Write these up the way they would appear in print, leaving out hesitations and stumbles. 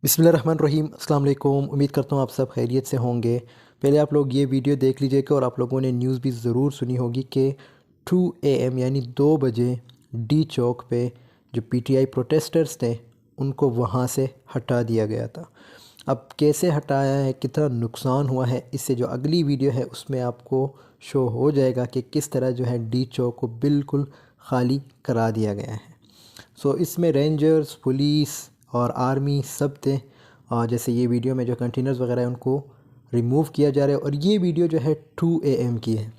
बिस्मिल्लाहिर्रहमानिर्रहीम। अस्सलाम वालेकुम। उम्मीद करता हूँ आप सब खैरियत से होंगे। पहले आप लोग ये वीडियो देख लीजिएगा और आप लोगों ने न्यूज़ भी ज़रूर सुनी होगी कि 2 AM यानी 2 बजे डी चौक पे जो पीटीआई प्रोटेस्टर्स थे उनको वहाँ से हटा दिया गया था। अब कैसे हटाया है, कितना नुकसान हुआ है, इससे जो अगली वीडियो है उसमें आपको शो हो जाएगा कि किस तरह जो है डी चौक को बिल्कुल ख़ाली करा दिया गया है। इसमें रेंजर्स, पुलिस और आर्मी सब थे। जैसे ये वीडियो में जो कंटेनर्स वगैरह हैं उनको रिमूव किया जा रहा है और ये वीडियो जो है 2 AM की है।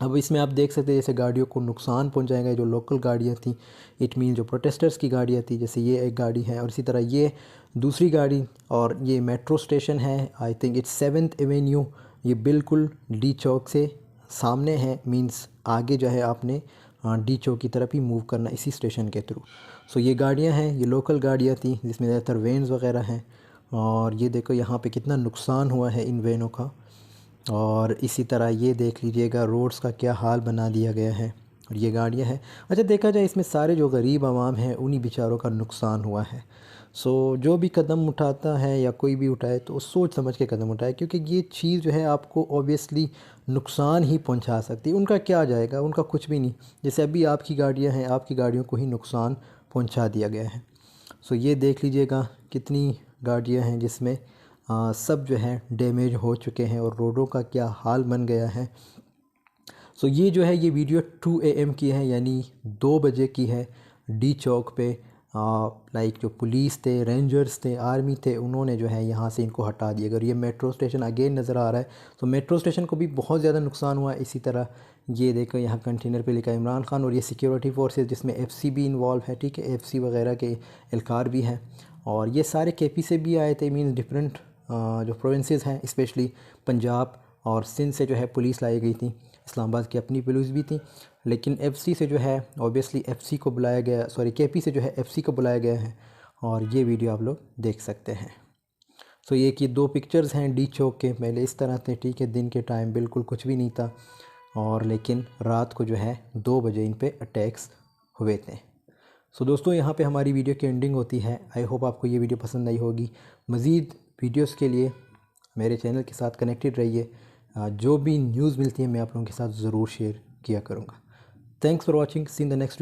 अब इसमें आप देख सकते हैं जैसे गाड़ियों को नुकसान पहुंचाएगा, जो लोकल गाड़ियां थी, इट मीन जो प्रोटेस्टर्स की गाड़ियां थी, जैसे ये एक गाड़ी है और इसी तरह ये दूसरी गाड़ी। और ये मेट्रो स्टेशन है, I think it's 7th Avenue. ये बिल्कुल डी चौक से सामने है, मींस आगे जो है आपने डी चौक की तरफ ही मूव करना इसी स्टेशन के थ्रू। ये गाड़ियाँ हैं, ये लोकल गाड़ियाँ थी जिसमें ज़्यादातर वैन्स वगैरह हैं। और ये देखो यहाँ पे कितना नुकसान हुआ है इन वैनों का। और इसी तरह ये देख लीजिएगा रोड्स का क्या हाल बना दिया गया है। और ये गाड़ियाँ हैं। अच्छा, देखा जाए इसमें सारे जो गरीब आवाम हैं उन्हीं बेचारों का नुकसान हुआ है। जो भी कदम उठाता है या कोई भी उठाए तो सोच समझ के कदम उठाए, क्योंकि ये चीज़ जो है आपको ऑब्वियसली नुकसान ही पहुंचा सकती है। उनका क्या जाएगा, उनका कुछ भी नहीं। जैसे अभी आपकी गाड़ियां हैं, आपकी गाड़ियों को ही नुकसान पहुंचा दिया गया है। ये देख लीजिएगा कितनी गाड़ियां हैं जिसमें सब जो है डैमेज हो चुके हैं और रोडों का क्या हाल बन गया है। ये जो है ये वीडियो 2 AM की है, यानी 2 बजे की है। डी चौक पे लाइक जो पुलिस थे, रेंजर्स थे, आर्मी थे, उन्होंने जो है यहाँ से इनको हटा दिया। अगर ये मेट्रो स्टेशन अगेन नज़र आ रहा है तो मेट्रो स्टेशन को भी बहुत ज़्यादा नुकसान हुआ है। इसी तरह ये देखो यहाँ कंटेनर पे लिखा है इमरान खान, और ये सिक्योरिटी फोर्सेस जिसमें FC भी इन्वॉल्व है, ठीक है, FC वगैरह के एहलकार भी हैं। और ये सारे KP से भी आए थे, मीन्स डिफरेंट जो प्रोविंसेस हैं, स्पेशली पंजाब और सिंध से जो है पुलिस लाई गई थी। इस्लामाबाद की अपनी पुलिस भी थी, लेकिन FC से जो है ऑब्वियसली FC को बुलाया गया, सॉरी KP से जो है FC को बुलाया गया है। और ये वीडियो आप लोग देख सकते हैं। ये कि 2 पिक्चर्स हैं डी चौक के। पहले इस तरह थे, ठीक है, दिन के टाइम बिल्कुल कुछ भी नहीं था, और लेकिन रात को जो है 2 बजे इन पे अटैक्स हुए थे। दोस्तों, यहाँ पे हमारी वीडियो की एंडिंग होती है। आई होप आपको ये वीडियो पसंद आई होगी। मज़ीद वीडियोस के लिए मेरे चैनल के साथ कनेक्टेड रहिए। जो भी न्यूज़ मिलती है मैं आप लोगों के साथ ज़रूर शेयर किया करूँगा। Thanks for watching, see in the next video.